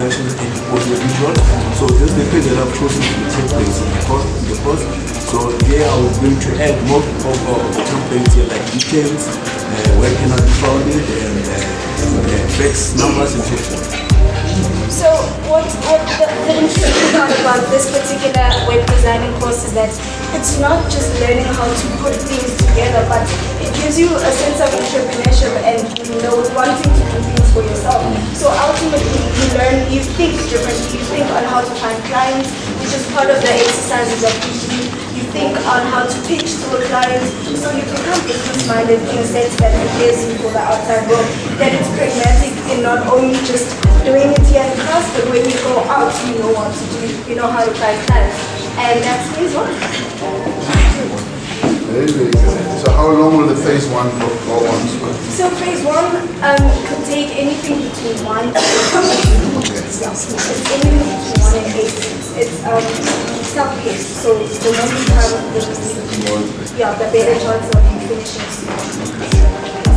and audiovisual. So this is the thing that I've chosen to take place in the course. So here I was going to add more of the templates here, like details, where can I be founded, and facts, numbers, and so forth. So what the interesting part about this particular web designing course is that it's not just learning how to put things together, but it gives you a sense of entrepreneurship and wanting to do things for yourself. So ultimately you think differently, you think on how to find clients, which is part of the exercises of PhD. You think on how to pitch to a client, so you become business-minded in a sense that prepares you for the outside world, that it's pragmatic in not only just doing it here in class, but when you go out, you know what to do, you know how to find clients. And that's phase one. Very, very good. So how long will the phase one go on? So phase one could take anything between 1 to 8 weeks. Yeah, it's anything between 1 and 8 weeks. It's self-paced, so the more you come, the better chance of you finishing soon.